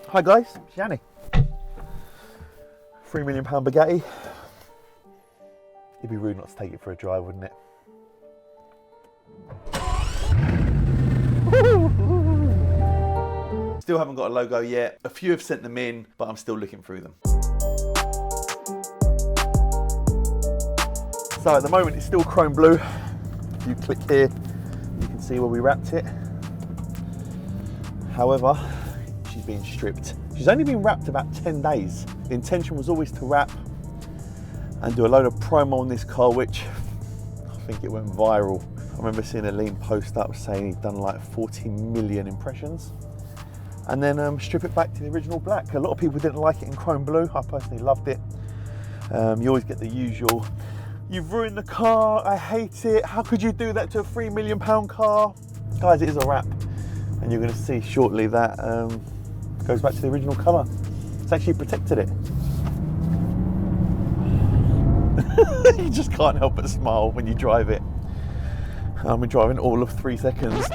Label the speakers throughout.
Speaker 1: Hi guys, it's Yianni. £3 million Bugatti. It'd be rude not to take it for a drive, wouldn't it? Still haven't got a logo yet. A few have sent them in, but I'm still looking through them. So at the moment it's still chrome blue. If you click here, you can see where we wrapped it. However, she's been stripped. She's only been wrapped about 10 days. The intention was always to wrap and do a load of promo on this car, which I think it went viral. I remember seeing Aleem post up saying he'd done like 40 million impressions. And then strip it back to the original black. A lot of people didn't like it in chrome blue. I personally loved it. You always get the usual, "You've ruined the car, I hate it. How could you do that to a £3 million car?" Guys, it is a wrap. And you're gonna see shortly that goes back to the original colour. It's actually protected it. You just can't help but smile when you drive it. I've been driving all of 3 seconds.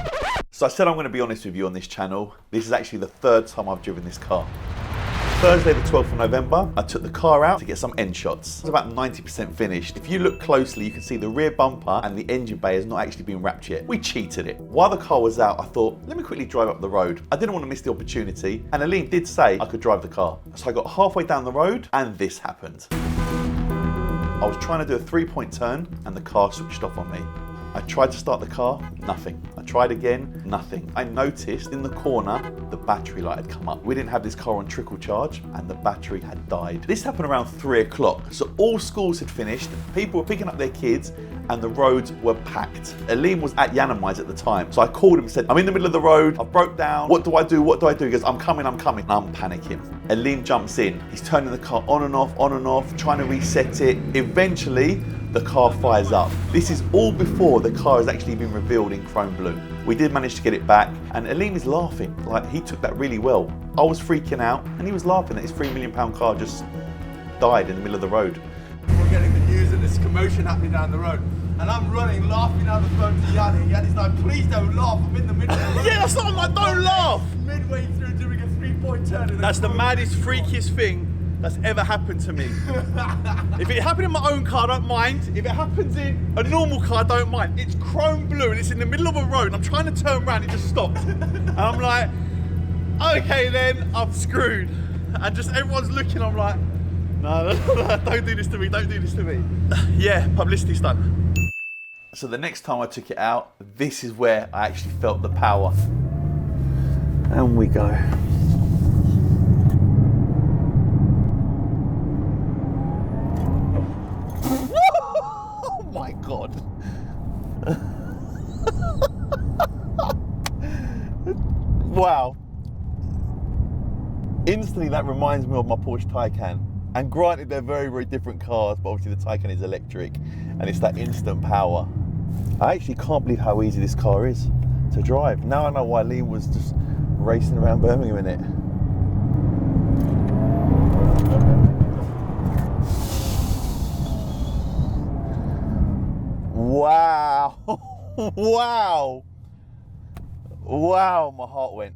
Speaker 1: So I said I'm going to be honest with you on this channel. This is actually the 3rd time I've driven this car. Thursday the 12th of November, I took the car out to get some end shots. It's about 90% finished. If you look closely, you can see the rear bumper and the engine bay has not actually been wrapped yet. We cheated it. While the car was out, I thought, let me quickly drive up the road. I didn't want to miss the opportunity, and Aleem did say I could drive the car. So I got halfway down the road, and this happened. I was trying to do a 3-point turn, and the car switched off on me. I tried to start the car, nothing. I tried again, nothing. I noticed in the corner, the battery light had come up. We didn't have this car on trickle charge and the battery had died. This happened around 3 o'clock. So all schools had finished, people were picking up their kids and the roads were packed. Aleem was at Yiannimize at the time. So I called him and said, I'm in the middle of the road, I broke down, what do I do, what do I do? He goes, I'm coming. I'm panicking. Aleem jumps in. He's turning the car on and off, trying to reset it. Eventually, the car fires up. This is all before the car has actually been revealed in chrome blue. We did manage to get it back, and Aleem is laughing. Like, he took that really well. I was freaking out, and he was laughing that his £3 million car just died in the middle of the road.
Speaker 2: We're getting the news and there's commotion happening down the road. And I'm running, laughing down the phone to Yianni. Yianni's like, please don't laugh, I'm in the middle of the road.
Speaker 1: Yeah, that's not, I'm like, don't laugh!
Speaker 2: Midway through doing a 3-point turn.
Speaker 1: That's the maddest, freakiest thing that's ever happened to me. If it happened in my own car, I don't mind. If it happens in a normal car, I don't mind. It's chrome blue and it's in the middle of a road and I'm trying to turn around, it just stopped. And I'm like, okay then, I'm screwed. And just everyone's looking, I'm like, no, don't do this to me, don't do this to me. Yeah, publicity stunt. So the next time I took it out, this is where I actually felt the power. And we go. My God. Wow. Instantly that reminds me of my Porsche Taycan. And granted they're very, very different cars, but obviously the Taycan is electric and it's that instant power. I actually can't believe how easy this car is to drive. Now I know why Aleem was just racing around Birmingham in it. Wow, wow, wow, my heart went.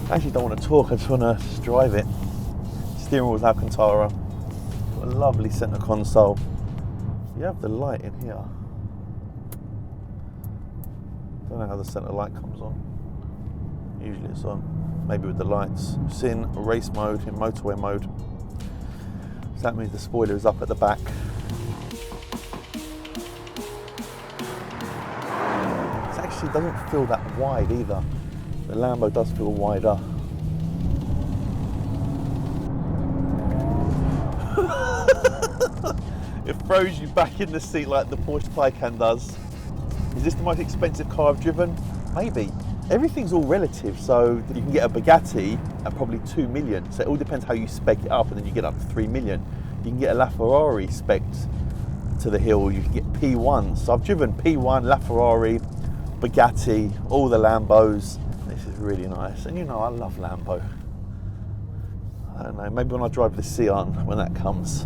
Speaker 1: I actually don't want to talk, I just want to just drive it. Steering wheel's Alcantara, got a lovely centre console. You have the light in here. Don't know how the centre light comes on. Usually it's on. Maybe with the lights. It's in race mode, in motorway mode. So that means the spoiler is up at the back. It actually doesn't feel that wide either. The Lambo does feel wider. It throws you back in the seat like the Porsche Taycan does. Is this the most expensive car I've driven? Maybe. Everything's all relative, so you can get a Bugatti at probably 2 million. So it all depends how you spec it up, and then you get up to 3 million. You can get a LaFerrari spec'd to the hill, you can get P1. So I've driven P1, LaFerrari, Bugatti, all the Lambos. This is really nice. And you know, I love Lambo. I don't know, maybe when I drive the Cian, when that comes.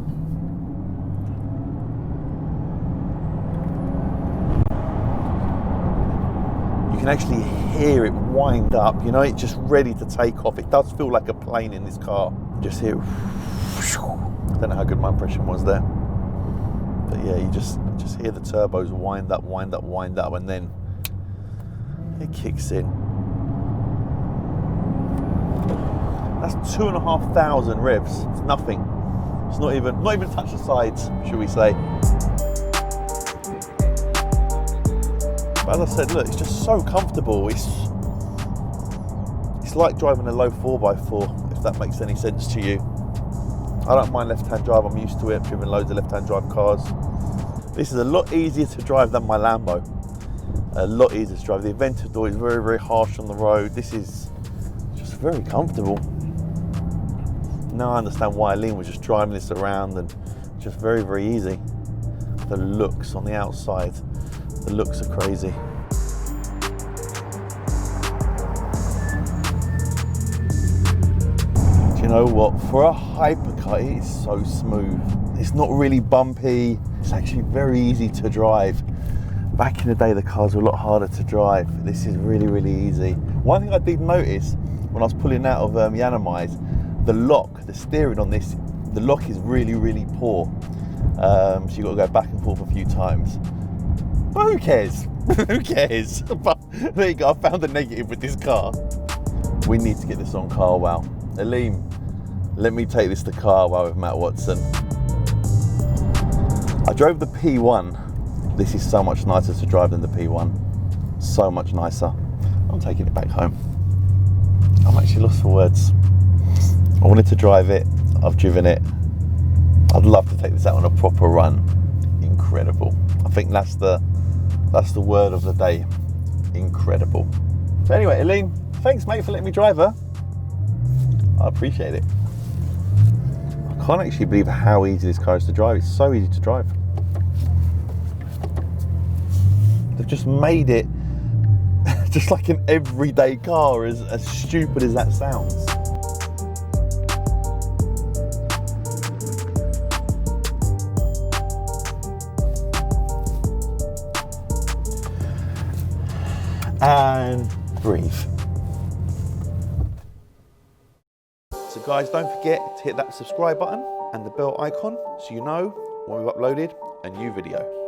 Speaker 1: can actually hear it wind up, you know, it's just ready to take off. It does feel like a plane in this car. Just hear, I don't know how good my impression was there. But yeah, you just hear the turbos wind up, wind up, wind up, and then it kicks in. That's 2,500 revs. It's nothing. It's not even touch the sides, should we say. But as I said, look, it's just so comfortable. It's like driving a low 4x4, if that makes any sense to you. I don't mind left-hand drive, I'm used to it. I've driven loads of left-hand drive cars. This is a lot easier to drive than my Lambo. A lot easier to drive. The Aventador is very, very harsh on the road. This is just very comfortable. Now I understand why Aleem was just driving this around, and just very, very easy. The looks on the outside, the looks are crazy. Do you know what? For a hypercar, it is so smooth. It's not really bumpy. It's actually very easy to drive. Back in the day, the cars were a lot harder to drive. This is really, really easy. One thing I did notice when I was pulling out of Yiannimize, the lock, the steering on this, the lock is really, really poor. So you've got to go back and forth a few times. But who cares? Who cares? But there you go, I found the negative with this car. We need to get this on Car Wow. Aleem, let me take this to Car Wow with Matt Watson. I drove the P1. This is so much nicer to drive than the P1. So much nicer. I'm taking it back home. I'm actually lost for words. I wanted to drive it, I've driven it. I'd love to take this out on a proper run. Incredible. I think that's the word of the day. Incredible. So anyway, Aleem, thanks mate for letting me drive her. I appreciate it. I can't actually believe how easy this car is to drive. It's so easy to drive. They've just made it just like an everyday car, as stupid as that sounds. And breathe. So guys, don't forget to hit that subscribe button and the bell icon so you know when we've uploaded a new video.